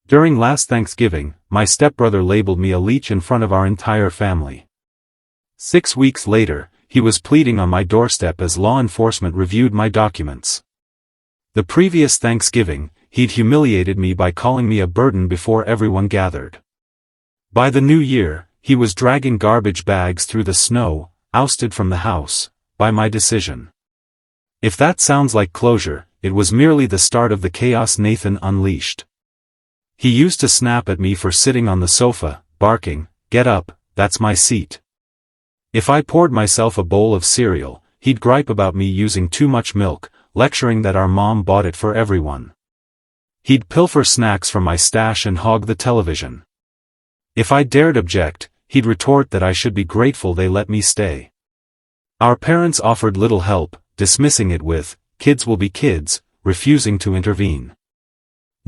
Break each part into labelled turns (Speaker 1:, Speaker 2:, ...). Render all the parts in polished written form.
Speaker 1: During last Thanksgiving, my stepbrother labeled me a leech in front of our entire family. 6 weeks later, he was pleading on my doorstep as law enforcement reviewed my documents. The previous Thanksgiving, he'd humiliated me by calling me a burden before everyone gathered. By the new year, he was dragging garbage bags through the snow, ousted from the house, by my decision. If that sounds like closure, it was merely the start of the chaos Nathan unleashed. He used to snap at me for sitting on the sofa, barking, "Get up, that's my seat." If I poured myself a bowl of cereal, he'd gripe about me using too much milk, lecturing that our mom bought it for everyone. He'd pilfer snacks from my stash and hog the television. If I dared object, he'd retort that I should be grateful they let me stay. Our parents offered little help, dismissing it with, "Kids will be kids," refusing to intervene.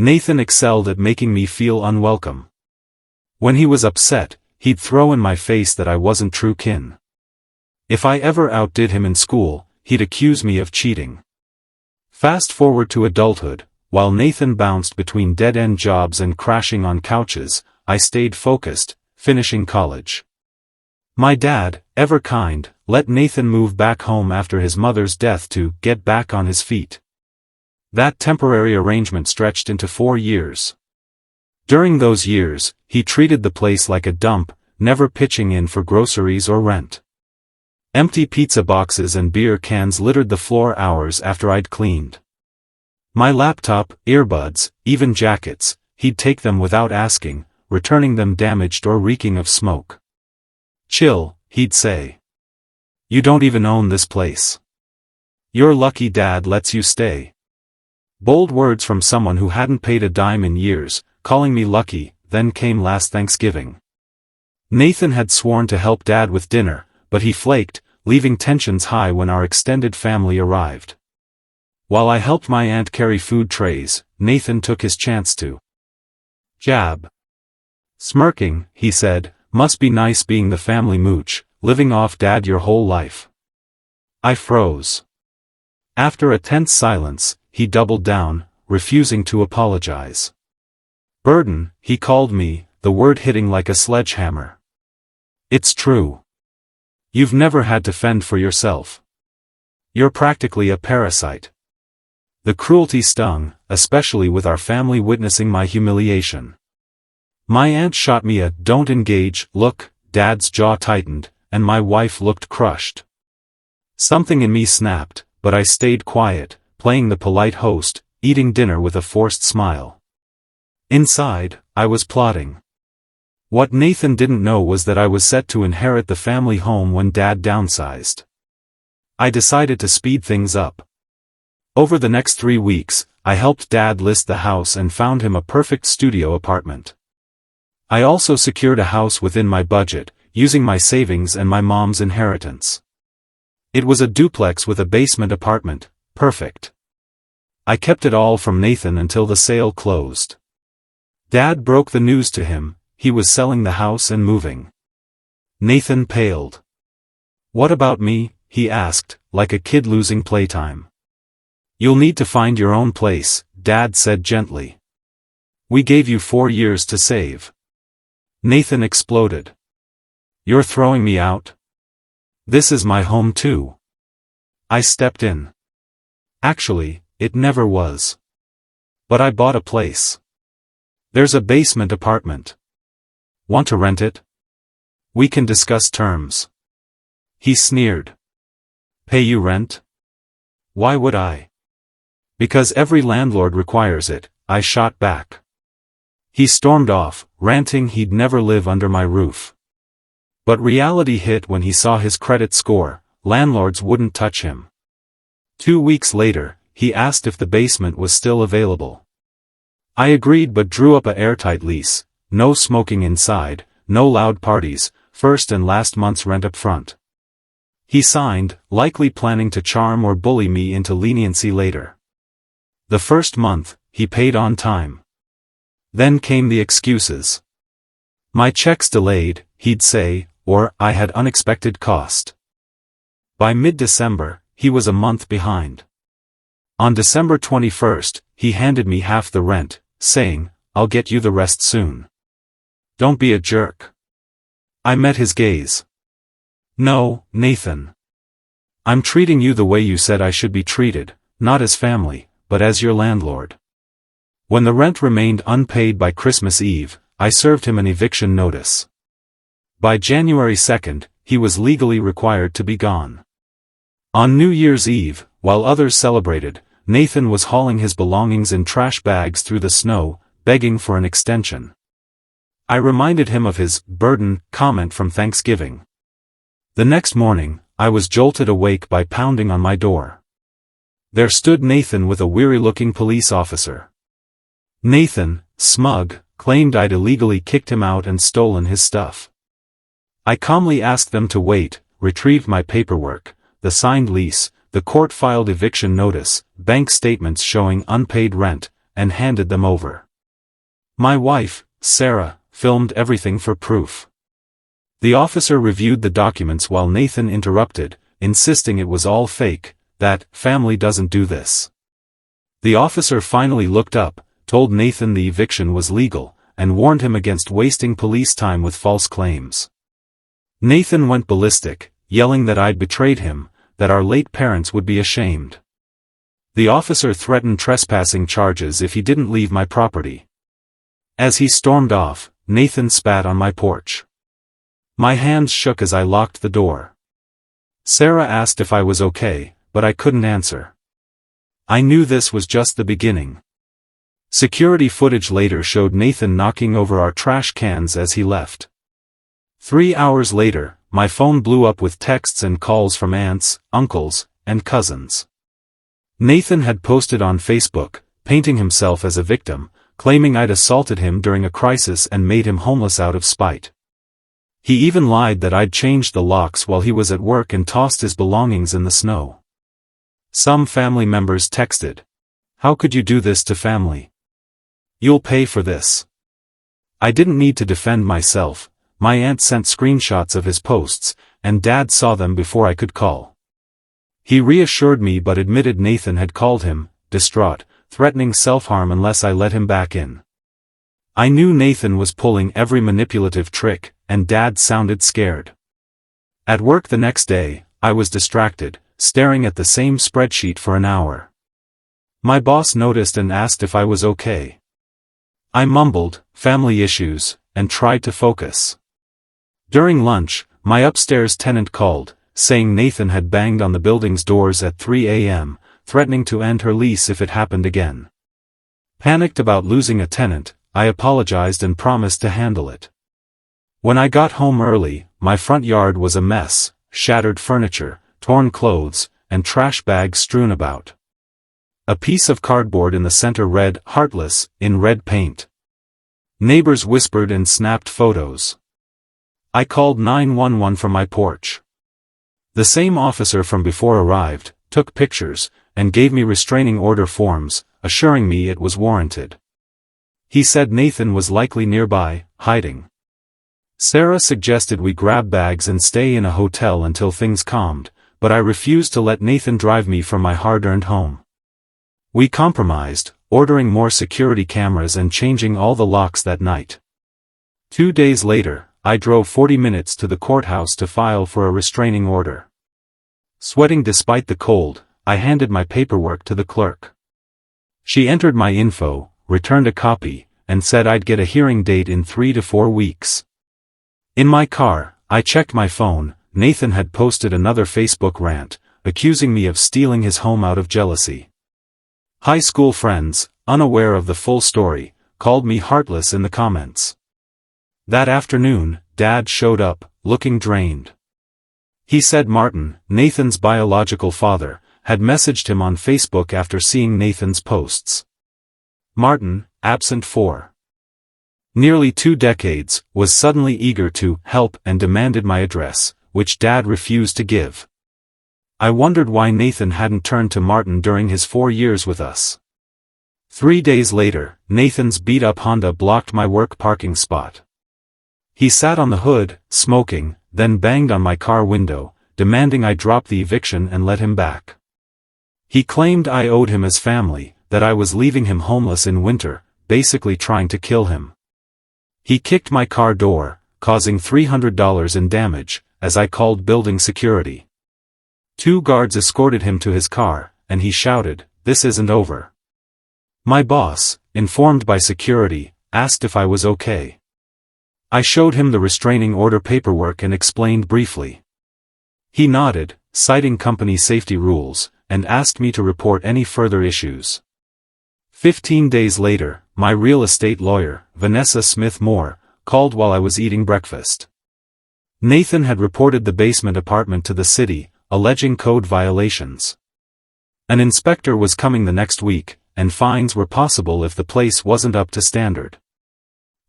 Speaker 1: Nathan excelled at making me feel unwelcome. When he was upset, he'd throw in my face that I wasn't true kin. If I ever outdid him in school, he'd accuse me of cheating. Fast forward to adulthood, while Nathan bounced between dead-end jobs and crashing on couches, I stayed focused, finishing college. My dad, ever kind, let Nathan move back home after his mother's death to get back on his feet. That temporary arrangement stretched into 4 years. During those years, he treated the place like a dump, never pitching in for groceries or rent. Empty pizza boxes and beer cans littered the floor hours after I'd cleaned. My laptop, earbuds, even jackets, he'd take them without asking, returning them damaged or reeking of smoke. "Chill," he'd say. "You don't even own this place. You're lucky Dad lets you stay." Bold words from someone who hadn't paid a dime in years, calling me lucky. Then came last Thanksgiving. Nathan had sworn to help Dad with dinner, but he flaked, leaving tensions high when our extended family arrived. While I helped my aunt carry food trays, Nathan took his chance to jab. Smirking, he said, "Must be nice being the family mooch, living off Dad your whole life." I froze. After a tense silence, he doubled down, refusing to apologize. "Burden," he called me, the word hitting like a sledgehammer. "It's true. You've never had to fend for yourself. You're practically a parasite." The cruelty stung, especially with our family witnessing my humiliation. My aunt shot me a "don't engage" look, Dad's jaw tightened, and my wife looked crushed. Something in me snapped, but I stayed quiet, playing the polite host, eating dinner with a forced smile. Inside, I was plotting. What Nathan didn't know was that I was set to inherit the family home when Dad downsized. I decided to speed things up. Over the next 3 weeks, I helped Dad list the house and found him a perfect studio apartment. I also secured a house within my budget, using my savings and my mom's inheritance. It was a duplex with a basement apartment, perfect. I kept it all from Nathan until the sale closed. Dad broke the news to him, he was selling the house and moving. Nathan paled. "What about me?" he asked, like a kid losing playtime. "You'll need to find your own place," Dad said gently. "We gave you 4 years to save." Nathan exploded. "You're throwing me out? This is my home too." I stepped in. "Actually, it never was. But I bought a place. There's a basement apartment. Want to rent it? We can discuss terms." He sneered. "Pay you rent? Why would I?" "Because every landlord requires it," I shot back. He stormed off, ranting he'd never live under my roof. But reality hit when he saw his credit score. Landlords wouldn't touch him. 2 weeks later, he asked if the basement was still available. I agreed but drew up a airtight lease, no smoking inside, no loud parties, first and last month's rent up front. He signed, likely planning to charm or bully me into leniency later. The first month, he paid on time. Then came the excuses. My checks delayed, he'd say, or I had unexpected cost. By mid-December, he was a month behind. On December 21st, he handed me half the rent, saying, I'll get you the rest soon. Don't be a jerk. I met his gaze. No, Nathan. I'm treating you the way you said I should be treated, not as family, but as your landlord. When the rent remained unpaid by Christmas Eve, I served him an eviction notice. By January 2nd, he was legally required to be gone. On New Year's Eve, while others celebrated, Nathan was hauling his belongings in trash bags through the snow, begging for an extension. I reminded him of his burden comment from Thanksgiving. The next morning, I was jolted awake by pounding on my door. There stood Nathan with a weary-looking police officer. Nathan, smug, claimed I'd illegally kicked him out and stolen his stuff. I calmly asked them to wait, retrieved my paperwork, the signed lease, the court-filed eviction notice, bank statements showing unpaid rent, and handed them over. My wife, Sarah, filmed everything for proof. The officer reviewed the documents while Nathan interrupted, insisting it was all fake, that family doesn't do this. The officer finally looked up, told Nathan the eviction was legal, and warned him against wasting police time with false claims. Nathan went ballistic, yelling that I'd betrayed him, that our late parents would be ashamed. The officer threatened trespassing charges if he didn't leave my property. As he stormed off, Nathan spat on my porch. My hands shook as I locked the door. Sarah asked if I was okay, but I couldn't answer. I knew this was just the beginning. Security footage later showed Nathan knocking over our trash cans as he left. 3 hours later, my phone blew up with texts and calls from aunts, uncles, and cousins. Nathan had posted on Facebook, painting himself as a victim, claiming I'd assaulted him during a crisis and made him homeless out of spite. He even lied that I'd changed the locks while he was at work and tossed his belongings in the snow. Some family members texted, "How could you do this to family? You'll pay for this." I didn't need to defend myself. My aunt sent screenshots of his posts, and Dad saw them before I could call. He reassured me but admitted Nathan had called him, distraught, threatening self-harm unless I let him back in. I knew Nathan was pulling every manipulative trick, and Dad sounded scared. At work the next day, I was distracted, staring at the same spreadsheet for an hour. My boss noticed and asked if I was okay. I mumbled, "Family issues," and tried to focus. During lunch, my upstairs tenant called, saying Nathan had banged on the building's doors at 3 a.m., threatening to end her lease if it happened again. Panicked about losing a tenant, I apologized and promised to handle it. When I got home early, my front yard was a mess, shattered furniture, torn clothes, and trash bags strewn about. A piece of cardboard in the center read, "Heartless," in red paint. Neighbors whispered and snapped photos. I called 911 from my porch. The same officer from before arrived, took pictures, and gave me restraining order forms, assuring me it was warranted. He said Nathan was likely nearby, hiding. Sarah suggested we grab bags and stay in a hotel until things calmed, but I refused to let Nathan drive me from my hard-earned home. We compromised, ordering more security cameras and changing all the locks that night. 2 days later, I drove 40 minutes to the courthouse to file for a restraining order. Sweating despite the cold, I handed my paperwork to the clerk. She entered my info, returned a copy, and said I'd get a hearing date in 3 to 4 weeks. In my car, I checked my phone. Nathan had posted another Facebook rant, accusing me of stealing his home out of jealousy. High school friends, unaware of the full story, called me heartless in the comments. That afternoon, Dad showed up, looking drained. He said Martin, Nathan's biological father, had messaged him on Facebook after seeing Nathan's posts. Martin, absent for nearly 2 decades, was suddenly eager to help and demanded my address, which Dad refused to give. I wondered why Nathan hadn't turned to Martin during his 4 years with us. 3 days later, Nathan's beat-up Honda blocked my work parking spot. He sat on the hood, smoking, then banged on my car window, demanding I drop the eviction and let him back. He claimed I owed him his family, that I was leaving him homeless in winter, basically trying to kill him. He kicked my car door, causing $300 in damage, as I called building security. 2 guards escorted him to his car, and he shouted, "This isn't over." My boss, informed by security, asked if I was okay. I showed him the restraining order paperwork and explained briefly. He nodded, citing company safety rules, and asked me to report any further issues. 15 days later, my real estate lawyer, Vanessa Smith Moore, called while I was eating breakfast. Nathan had reported the basement apartment to the city, alleging code violations. An inspector was coming the next week, and fines were possible if the place wasn't up to standard.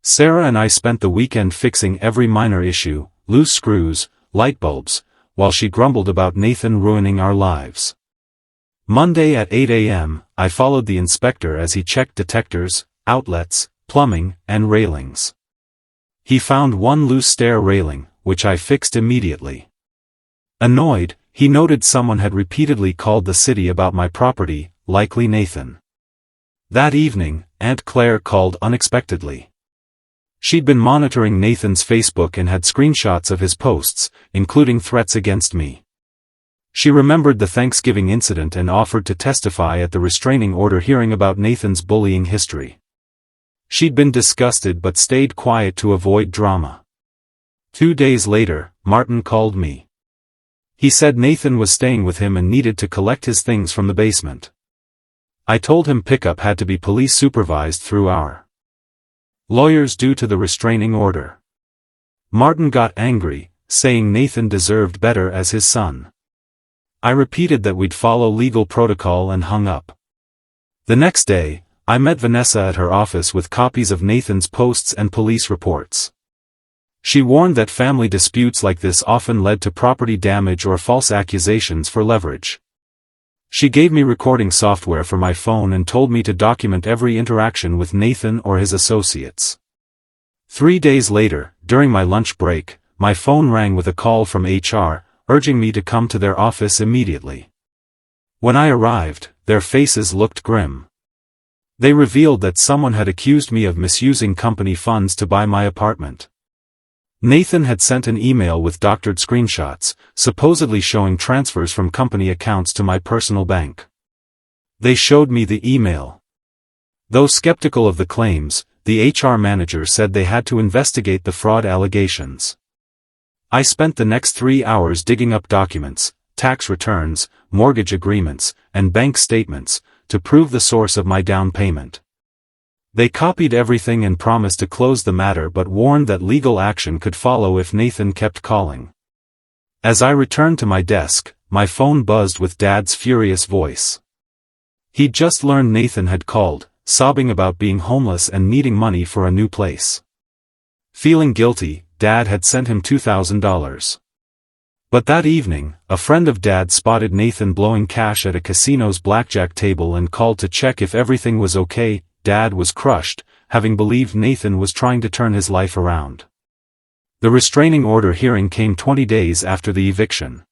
Speaker 1: Sarah and I spent the weekend fixing every minor issue, loose screws, light bulbs, while she grumbled about Nathan ruining our lives. Monday at 8 a.m., I followed the inspector as he checked detectors, outlets, plumbing, and railings. He found one loose stair railing, which I fixed immediately. Annoyed, he noted someone had repeatedly called the city about my property, likely Nathan. That evening, Aunt Claire called unexpectedly. She'd been monitoring Nathan's Facebook and had screenshots of his posts, including threats against me. She remembered the Thanksgiving incident and offered to testify at the restraining order hearing about Nathan's bullying history. She'd been disgusted but stayed quiet to avoid drama. 2 days later, Martin called me. He said Nathan was staying with him and needed to collect his things from the basement. I told him pickup had to be police supervised through our lawyers due to the restraining order. Martin got angry, saying Nathan deserved better as his son. I repeated that we'd follow legal protocol and hung up. The next day, I met Vanessa at her office with copies of Nathan's posts and police reports. She warned that family disputes like this often led to property damage or false accusations for leverage. She gave me recording software for my phone and told me to document every interaction with Nathan or his associates. 3 days later, during my lunch break, my phone rang with a call from HR, urging me to come to their office immediately. When I arrived, their faces looked grim. They revealed that someone had accused me of misusing company funds to buy my apartment. Nathan had sent an email with doctored screenshots, supposedly showing transfers from company accounts to my personal bank. They showed me the email. Though skeptical of the claims, the HR manager said they had to investigate the fraud allegations. I spent the next 3 hours digging up documents, tax returns, mortgage agreements, and bank statements, to prove the source of my down payment. They copied everything and promised to close the matter but warned that legal action could follow if Nathan kept calling. As I returned to my desk, my phone buzzed with Dad's furious voice. He'd just learned Nathan had called, sobbing about being homeless and needing money for a new place. Feeling guilty, Dad had sent him $2,000. But that evening, a friend of Dad spotted Nathan blowing cash at a casino's blackjack table and called to check if everything was okay. Dad was crushed, having believed Nathan was trying to turn his life around. The restraining order hearing came 20 days after the eviction.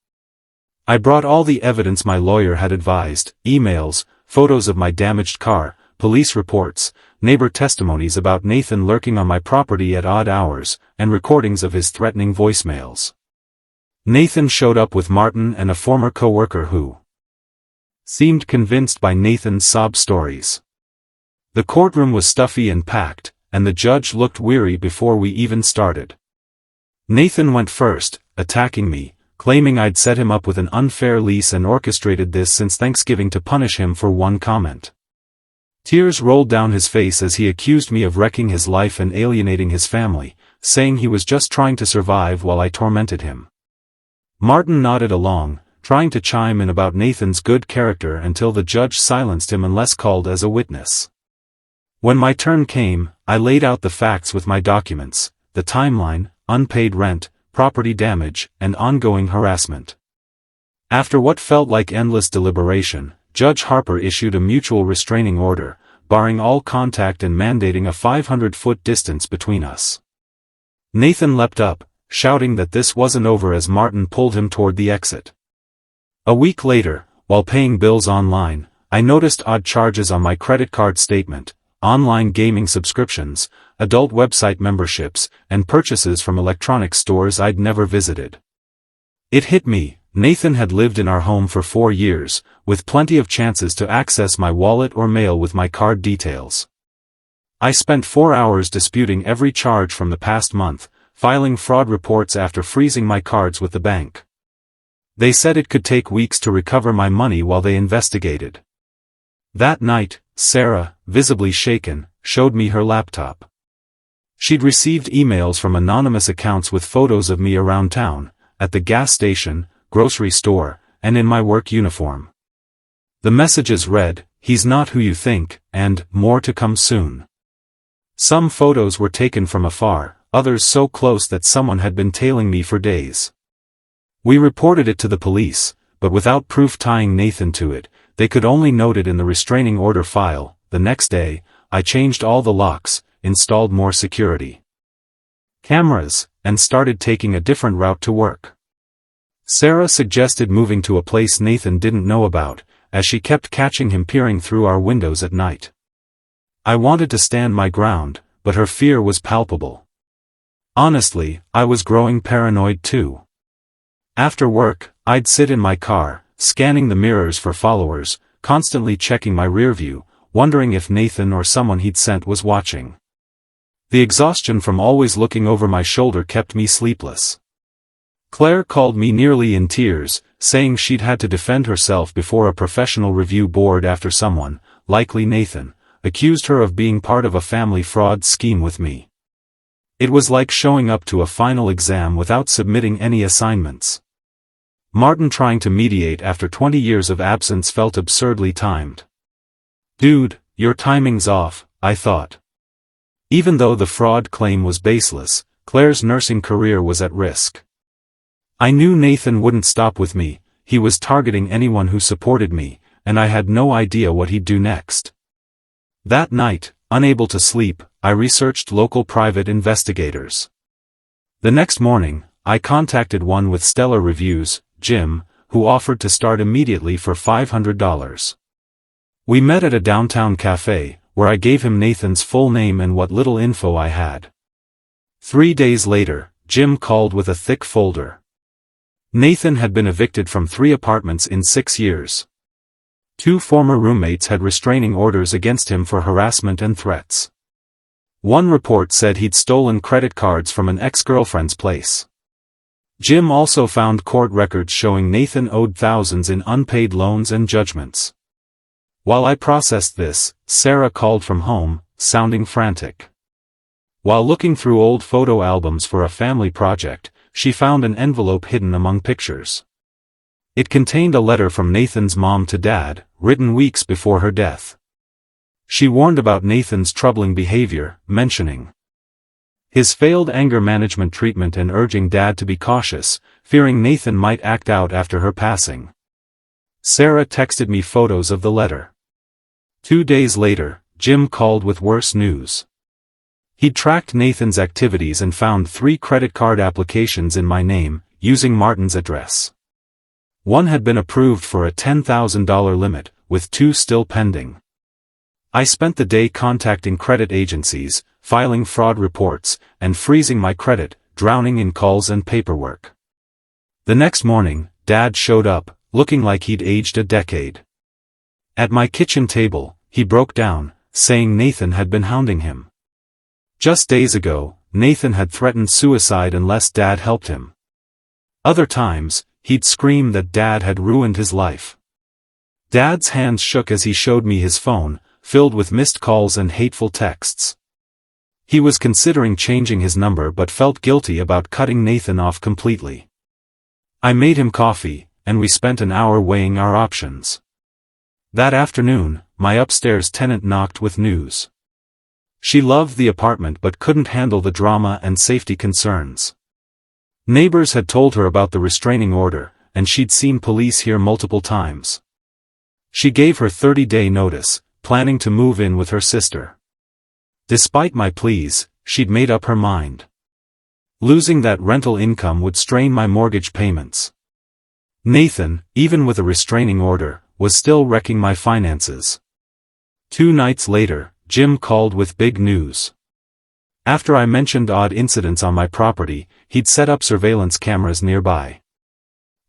Speaker 1: I brought all the evidence my lawyer had advised, emails, photos of my damaged car, police reports, neighbor testimonies about Nathan lurking on my property at odd hours, and recordings of his threatening voicemails. Nathan showed up with Martin and a former co-worker who seemed convinced by Nathan's sob stories. The courtroom was stuffy and packed, and the judge looked weary before we even started. Nathan went first, attacking me, claiming I'd set him up with an unfair lease and orchestrated this since Thanksgiving to punish him for one comment. Tears rolled down his face as he accused me of wrecking his life and alienating his family, saying he was just trying to survive while I tormented him. Martin nodded along, trying to chime in about Nathan's good character until the judge silenced him unless called as a witness. When my turn came, I laid out the facts with my documents, the timeline, unpaid rent, property damage, and ongoing harassment. After what felt like endless deliberation, Judge Harper issued a mutual restraining order, barring all contact and mandating a 500-foot distance between us. Nathan leapt up, shouting that this wasn't over as Martin pulled him toward the exit. A week later, while paying bills online, I noticed odd charges on my credit card statement, online gaming subscriptions, adult website memberships, and purchases from electronic stores I'd never visited. It hit me, Nathan had lived in our home for 4 years, with plenty of chances to access my wallet or mail with my card details. I spent 4 hours disputing every charge from the past month, filing fraud reports after freezing my cards with the bank. They said it could take weeks to recover my money while they investigated. That night, Sarah, visibly shaken, showed me her laptop. She'd received emails from anonymous accounts with photos of me around town, at the gas station, grocery store, and in my work uniform. The messages read, "He's not who you think," and "More to come soon." Some photos were taken from afar, others so close that someone had been tailing me for days. We reported it to the police, but without proof tying Nathan to it, they could only note it in the restraining order file. The next day, I changed all the locks, installed more security cameras, and started taking a different route to work. Sarah suggested moving to a place Nathan didn't know about, as she kept catching him peering through our windows at night. I wanted to stand my ground, but her fear was palpable. Honestly, I was growing paranoid too. After work, I'd sit in my car, scanning the mirrors for followers, constantly checking my rearview, wondering if Nathan or someone he'd sent was watching. The exhaustion from always looking over my shoulder kept me sleepless. Claire called me nearly in tears, saying she'd had to defend herself before a professional review board after someone, likely Nathan, accused her of being part of a family fraud scheme with me. It was like showing up to a final exam without submitting any assignments. Martin trying to mediate after 20 years of absence felt absurdly timed. Dude, your timing's off, I thought. Even though the fraud claim was baseless, Claire's nursing career was at risk. I knew Nathan wouldn't stop with me, he was targeting anyone who supported me, and I had no idea what he'd do next. That night, unable to sleep, I researched local private investigators. The next morning, I contacted one with stellar reviews, Jim, who offered to start immediately for $500. We met at a downtown cafe, where I gave him Nathan's full name and what little info I had. 3 days later, Jim called with a thick folder. Nathan had been evicted from 3 apartments in 6 years. 2 former roommates had restraining orders against him for harassment and threats. One report said he'd stolen credit cards from an ex-girlfriend's place. Jim also found court records showing Nathan owed thousands in unpaid loans and judgments. While I processed this, Sarah called from home, sounding frantic. While looking through old photo albums for a family project, she found an envelope hidden among pictures. It contained a letter from Nathan's mom to Dad, written weeks before her death. She warned about Nathan's troubling behavior, mentioning his failed anger management treatment and urging Dad to be cautious, fearing Nathan might act out after her passing. Sarah texted me photos of the letter. 2 days later, Jim called with worse news. He'd tracked Nathan's activities and found 3 credit card applications in my name, using Martin's address. One had been approved for a $10,000 limit, with 2 still pending. I spent the day contacting credit agencies, filing fraud reports, and freezing my credit, drowning in calls and paperwork. The next morning, Dad showed up, looking like he'd aged a decade. At my kitchen table, he broke down, saying Nathan had been hounding him. Just days ago, Nathan had threatened suicide unless Dad helped him. Other times, he'd scream that Dad had ruined his life. Dad's hands shook as he showed me his phone, filled with missed calls and hateful texts. He was considering changing his number but felt guilty about cutting Nathan off completely. I made him coffee, and we spent an hour weighing our options. That afternoon, my upstairs tenant knocked with news. She loved the apartment but couldn't handle the drama and safety concerns. Neighbors had told her about the restraining order, and she'd seen police here multiple times. She gave her 30-day notice, planning to move in with her sister. Despite my pleas, she'd made up her mind. Losing that rental income would strain my mortgage payments. Nathan, even with a restraining order, was still wrecking my finances. 2 nights later, Jim called with big news. After I mentioned odd incidents on my property, he'd set up surveillance cameras nearby.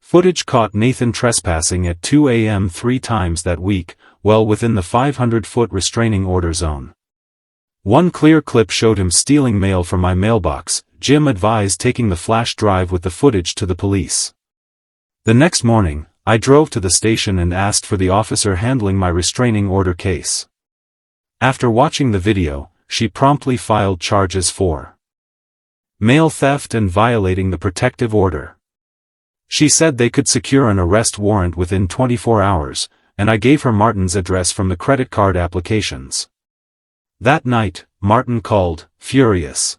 Speaker 1: Footage caught Nathan trespassing at 2 a.m. 3 times that week, well within the 500-foot restraining order zone. One clear clip showed him stealing mail from my mailbox. Jim advised taking the flash drive with the footage to the police. The next morning, I drove to the station and asked for the officer handling my restraining order case. After watching the video, she promptly filed charges for mail theft and violating the protective order. She said they could secure an arrest warrant within 24 hours, and I gave her Martin's address from the credit card applications. That night, Martin called, furious.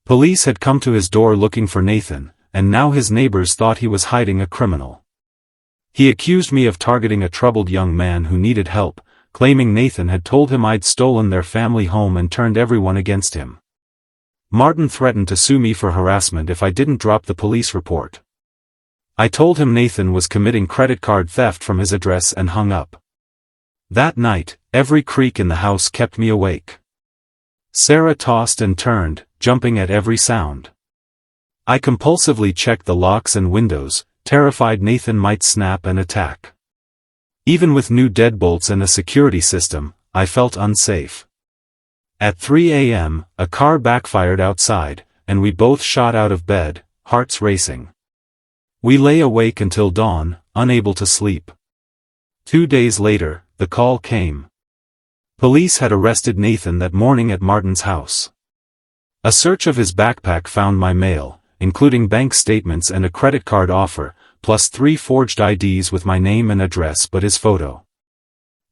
Speaker 1: Police had come to his door looking for Nathan, and now his neighbors thought he was hiding a criminal. He accused me of targeting a troubled young man who needed help, claiming Nathan had told him I'd stolen their family home and turned everyone against him. Martin threatened to sue me for harassment if I didn't drop the police report. I told him Nathan was committing credit card theft from his address and hung up. That night, every creak in the house kept me awake. Sarah tossed and turned, jumping at every sound. I compulsively checked the locks and windows, terrified Nathan might snap and attack. Even with new deadbolts and a security system, I felt unsafe. At 3 a.m., a car backfired outside, and we both shot out of bed, hearts racing. We lay awake until dawn, unable to sleep. 2 days later, the call came. Police had arrested Nathan that morning at Martin's house. A search of his backpack found my mail, including bank statements and a credit card offer, plus 3 forged IDs with my name and address but his photo.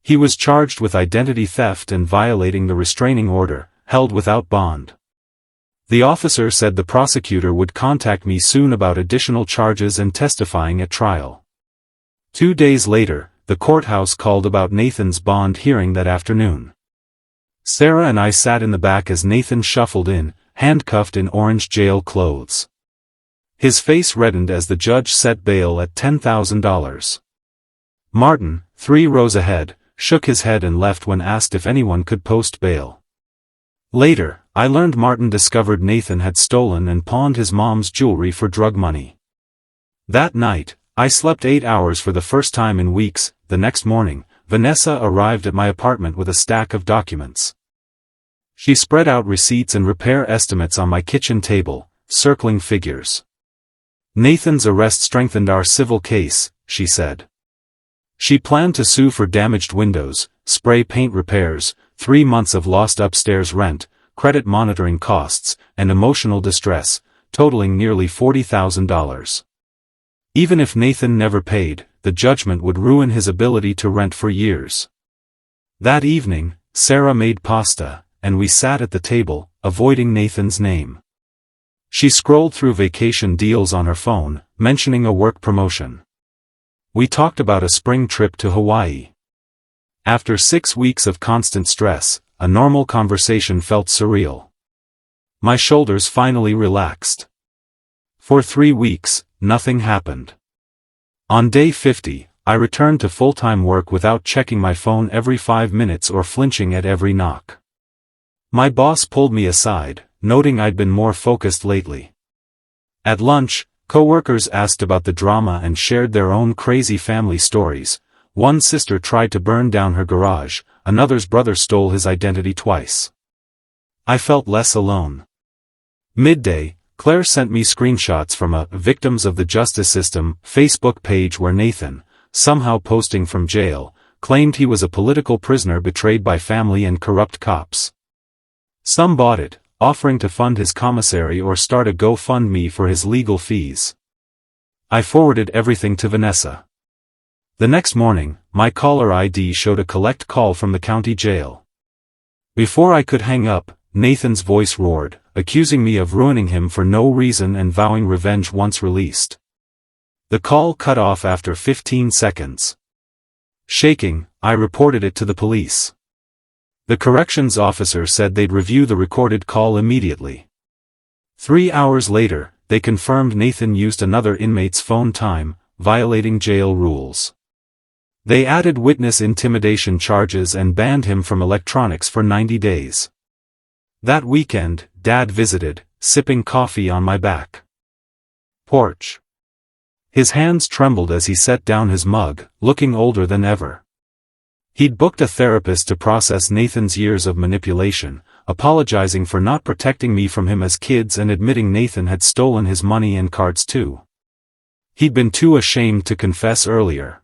Speaker 1: He was charged with identity theft and violating the restraining order, held without bond. The officer said the prosecutor would contact me soon about additional charges and testifying at trial. 2 days later, the courthouse called about Nathan's bond hearing that afternoon. Sarah and I sat in the back as Nathan shuffled in, handcuffed in orange jail clothes. His face reddened as the judge set bail at $10,000. Martin, 3 rows ahead, shook his head and left when asked if anyone could post bail. Later, I learned Martin discovered Nathan had stolen and pawned his mom's jewelry for drug money. That night, I slept 8 hours for the first time in weeks. The next morning, Vanessa arrived at my apartment with a stack of documents. She spread out receipts and repair estimates on my kitchen table, circling figures. Nathan's arrest strengthened our civil case, she said. She planned to sue for damaged windows, spray paint repairs, 3 months of lost upstairs rent, credit monitoring costs, and emotional distress, totaling nearly $40,000. Even if Nathan never paid, the judgment would ruin his ability to rent for years. That evening, Sarah made pasta, and we sat at the table, avoiding Nathan's name. She scrolled through vacation deals on her phone, mentioning a work promotion. We talked about a spring trip to Hawaii. After 6 weeks of constant stress, a normal conversation felt surreal. My shoulders finally relaxed. For 3 weeks, nothing happened. On day 50, I returned to full-time work without checking my phone every 5 minutes or flinching at every knock. My boss pulled me aside, noting I'd been more focused lately. At lunch, coworkers asked about the drama and shared their own crazy family stories. One sister tried to burn down her garage, another's brother stole his identity twice. I felt less alone. Midday, Claire sent me screenshots from a Victims of the Justice System Facebook page where Nathan, somehow posting from jail, claimed he was a political prisoner betrayed by family and corrupt cops. Some bought it, offering to fund his commissary or start a GoFundMe for his legal fees. I forwarded everything to Vanessa. The next morning, my caller ID showed a collect call from the county jail. Before I could hang up, Nathan's voice roared, accusing me of ruining him for no reason and vowing revenge once released. The call cut off after 15 seconds. Shaking, I reported it to the police. The corrections officer said they'd review the recorded call immediately. 3 hours later, they confirmed Nathan used another inmate's phone time, violating jail rules. They added witness intimidation charges and banned him from electronics for 90 days. That weekend, Dad visited, sipping coffee on my back porch. His hands trembled as he set down his mug, looking older than ever. He'd booked a therapist to process Nathan's years of manipulation, apologizing for not protecting me from him as kids and admitting Nathan had stolen his money and cards too. He'd been too ashamed to confess earlier.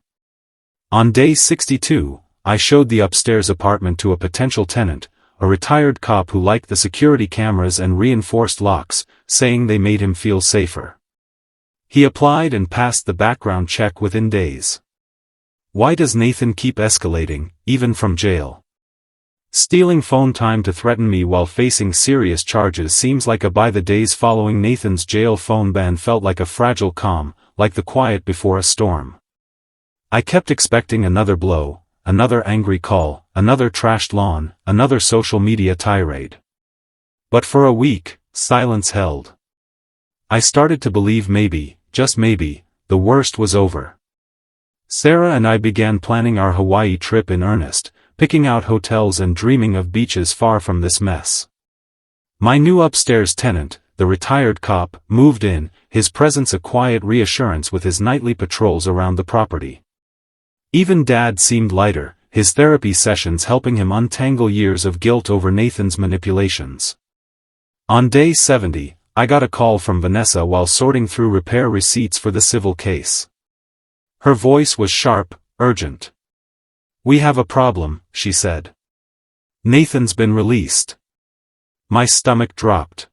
Speaker 1: On day 62, I showed the upstairs apartment to a potential tenant, a retired cop who liked the security cameras and reinforced locks, saying they made him feel safer. He applied and passed the background check within days. Why does Nathan keep escalating, even from jail? Stealing phone time to threaten me while facing serious charges seems like a by the days following Nathan's jail phone ban felt like a fragile calm, like the quiet before a storm. I kept expecting another blow, another angry call, another trashed lawn, another social media tirade. But for a week, silence held. I started to believe maybe, just maybe, the worst was over. Sarah and I began planning our Hawaii trip in earnest, picking out hotels and dreaming of beaches far from this mess. My new upstairs tenant, the retired cop, moved in, his presence a quiet reassurance with his nightly patrols around the property. Even Dad seemed lighter, his therapy sessions helping him untangle years of guilt over Nathan's manipulations. On day 70, I got a call from Vanessa while sorting through repair receipts for the civil case. Her voice was sharp, urgent. "We have a problem," she said. "Nathan's been released." My stomach dropped.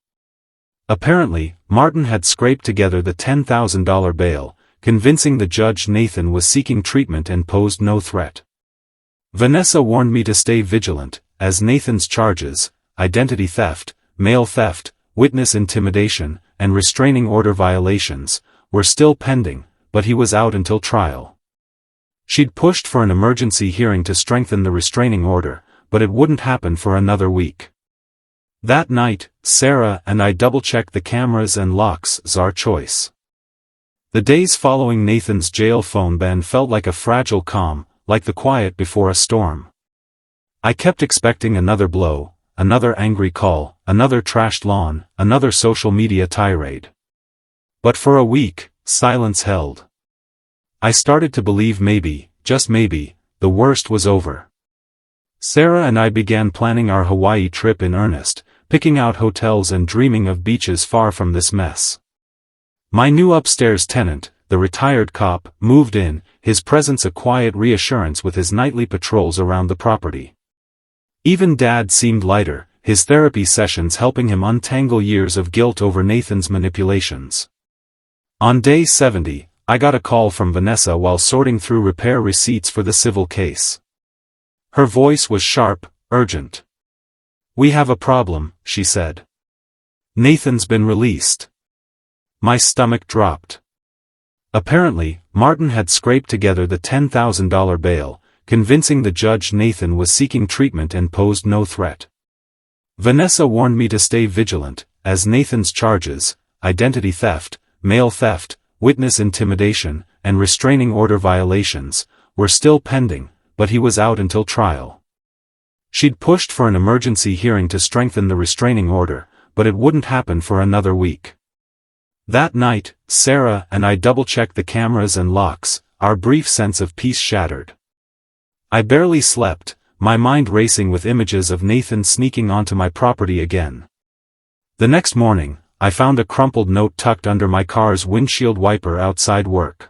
Speaker 1: Apparently, Martin had scraped together the $10,000 bail, convincing the judge Nathan was seeking treatment and posed no threat. Vanessa warned me to stay vigilant, as Nathan's charges, identity theft, mail theft, witness intimidation, and restraining order violations, were still pending, but he was out until trial. She'd pushed for an emergency hearing to strengthen the restraining order, but it wouldn't happen for another week. That night, Sarah and I double-checked the cameras and locks, our choice. The days following Nathan's jail phone ban felt like a fragile calm, like the quiet before a storm. I kept expecting another blow, another angry call, another trashed lawn, another social media tirade. But for a week, silence held. I started to believe maybe, just maybe, the worst was over. Sarah and I began planning our Hawaii trip in earnest, picking out hotels and dreaming of beaches far from this mess. My new upstairs tenant, the retired cop, moved in, his presence a quiet reassurance with his nightly patrols around the property. Even Dad seemed lighter, his therapy sessions helping him untangle years of guilt over Nathan's manipulations. On day 70, I got a call from Vanessa while sorting through repair receipts for the civil case. Her voice was sharp, urgent. "We have a problem," she said. "Nathan's been released." My stomach dropped. Apparently, Martin had scraped together the $10,000 bail, convincing the judge Nathan was seeking treatment and posed no threat. Vanessa warned me to stay vigilant, as Nathan's charges, identity theft, mail theft, witness intimidation, and restraining order violations, were still pending, but he was out until trial. She'd pushed for an emergency hearing to strengthen the restraining order, but it wouldn't happen for another week. That night, Sarah and I double-checked the cameras and locks, our brief sense of peace shattered. I barely slept, my mind racing with images of Nathan sneaking onto my property again. The next morning, I found a crumpled note tucked under my car's windshield wiper outside work.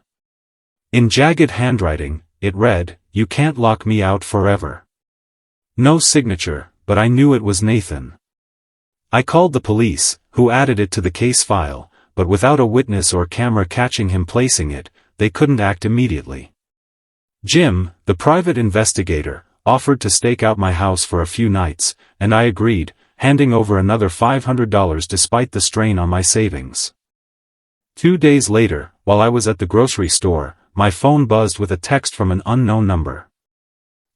Speaker 1: In jagged handwriting, it read, "You can't lock me out forever." No signature, but I knew it was Nathan. I called the police, who added it to the case file, but without a witness or camera catching him placing it, they couldn't act immediately. Jim, the private investigator, offered to stake out my house for a few nights, and I agreed, handing over another $500 despite the strain on my savings. 2 days later, while I was at the grocery store, my phone buzzed with a text from an unknown number.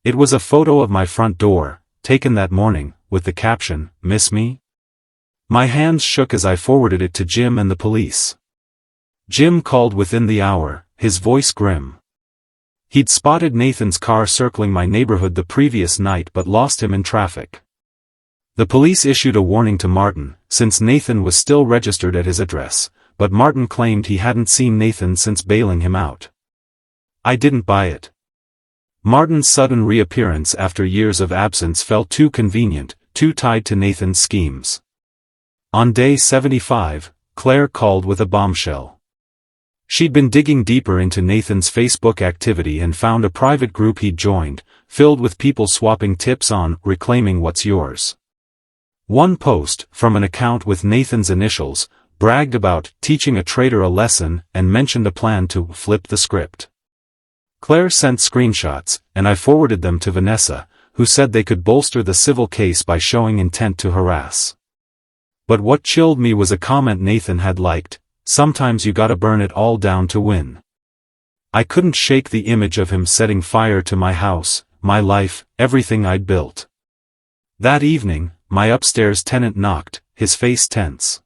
Speaker 1: It was a photo of my front door, taken that morning, with the caption, "Miss me?" My hands shook as I forwarded it to Jim and the police. Jim called within the hour, his voice grim. He'd spotted Nathan's car circling my neighborhood the previous night but lost him in traffic. The police issued a warning to Martin, since Nathan was still registered at his address, but Martin claimed he hadn't seen Nathan since bailing him out. I didn't buy it. Martin's sudden reappearance after years of absence felt too convenient, too tied to Nathan's schemes. On day 75, Claire called with a bombshell. She'd been digging deeper into Nathan's Facebook activity and found a private group he'd joined, filled with people swapping tips on reclaiming what's yours. One post, from an account with Nathan's initials, bragged about teaching a traitor a lesson and mentioned a plan to flip the script. Claire sent screenshots, and I forwarded them to Vanessa, who said they could bolster the civil case by showing intent to harass. But what chilled me was a comment Nathan had liked: "Sometimes you gotta burn it all down to win." I couldn't shake the image of him setting fire to my house, my life, everything I'd built. That evening, my upstairs tenant knocked, his face tense.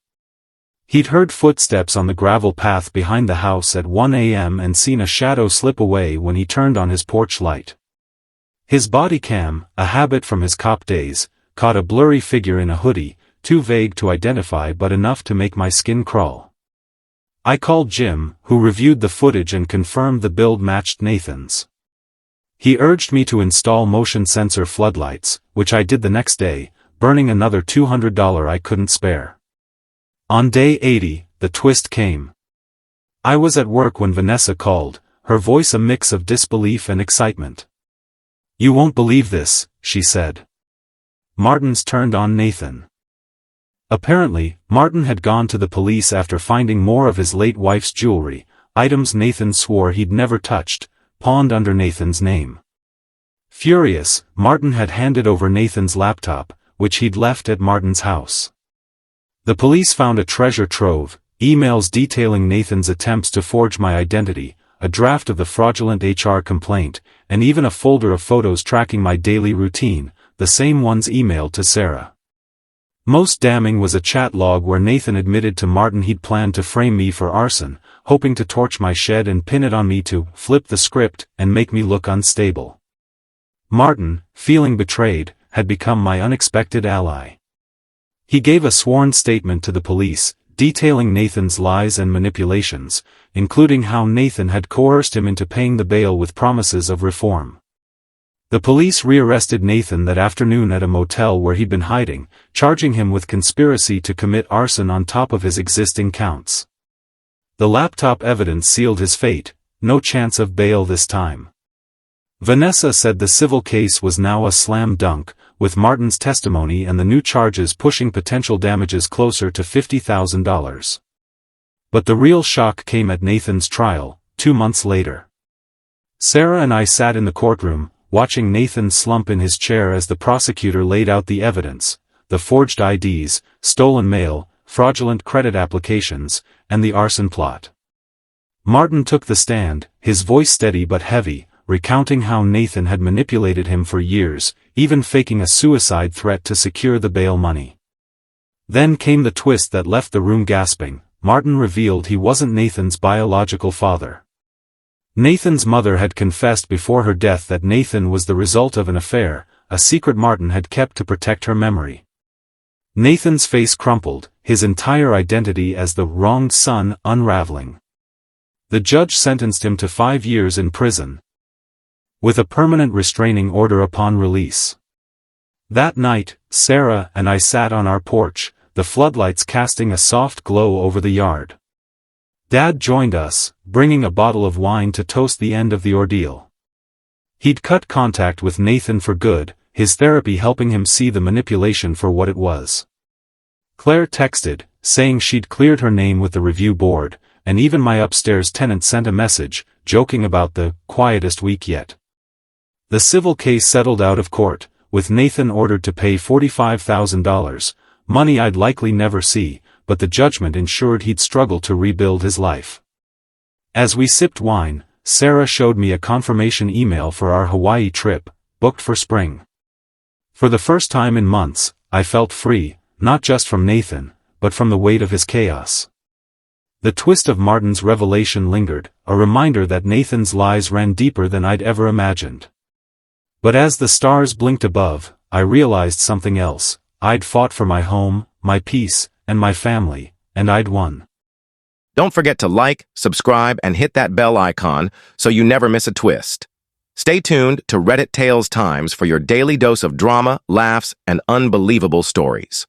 Speaker 1: He'd heard footsteps on the gravel path behind the house at 1 a.m. and seen a shadow slip away when he turned on his porch light. His body cam, a habit from his cop days, caught a blurry figure in a hoodie, too vague to identify but enough to make my skin crawl. I called Jim, who reviewed the footage and confirmed the build matched Nathan's. He urged me to install motion sensor floodlights, which I did the next day, burning another $200 I couldn't spare. On day 80, the twist came. I was at work when Vanessa called, her voice a mix of disbelief and excitement. "You won't believe this," she said. "Martin's turned on Nathan." Apparently, Martin had gone to the police after finding more of his late wife's jewelry, items Nathan swore he'd never touched, pawned under Nathan's name. Furious, Martin had handed over Nathan's laptop, which he'd left at Martin's house. The police found a treasure trove, emails detailing Nathan's attempts to forge my identity, a draft of the fraudulent HR complaint, and even a folder of photos tracking my daily routine, the same ones emailed to Sarah. Most damning was a chat log where Nathan admitted to Martin he'd planned to frame me for arson, hoping to torch my shed and pin it on me to flip the script and make me look unstable. Martin, feeling betrayed, had become my unexpected ally. He gave a sworn statement to the police, detailing Nathan's lies and manipulations, including how Nathan had coerced him into paying the bail with promises of reform. The police rearrested Nathan that afternoon at a motel where he'd been hiding, charging him with conspiracy to commit arson on top of his existing counts. The laptop evidence sealed his fate, no chance of bail this time. Vanessa said the civil case was now a slam dunk, with Martin's testimony and the new charges pushing potential damages closer to $50,000. But the real shock came at Nathan's trial, 2 months later. Sarah and I sat in the courtroom, watching Nathan slump in his chair as the prosecutor laid out the evidence: the forged IDs, stolen mail, fraudulent credit applications, and the arson plot. Martin took the stand, his voice steady but heavy, recounting how Nathan had manipulated him for years, even faking a suicide threat to secure the bail money. Then came the twist that left the room gasping. Martin revealed he wasn't Nathan's biological father. Nathan's mother had confessed before her death that Nathan was the result of an affair, a secret Martin had kept to protect her memory. Nathan's face crumpled, his entire identity as the wronged son unraveling. The judge sentenced him to 5 years in prison, with a permanent restraining order upon release. That night, Sarah and I sat on our porch, the floodlights casting a soft glow over the yard. Dad joined us, bringing a bottle of wine to toast the end of the ordeal. He'd cut contact with Nathan for good, his therapy helping him see the manipulation for what it was. Claire texted, saying she'd cleared her name with the review board, and even my upstairs tenant sent a message, joking about the quietest week yet. The civil case settled out of court, with Nathan ordered to pay $45,000, money I'd likely never see, but the judgment ensured he'd struggle to rebuild his life. As we sipped wine, Sarah showed me a confirmation email for our Hawaii trip, booked for spring. For the first time in months, I felt free, not just from Nathan, but from the weight of his chaos. The twist of Martin's revelation lingered, a reminder that Nathan's lies ran deeper than I'd ever imagined. But as the stars blinked above, I realized something else. I'd fought for my home, my peace, and my family, and I'd won.
Speaker 2: Don't forget to like, subscribe, and hit that bell icon so you never miss a twist. Stay tuned to Reddit Tales Times for your daily dose of drama, laughs, and unbelievable stories.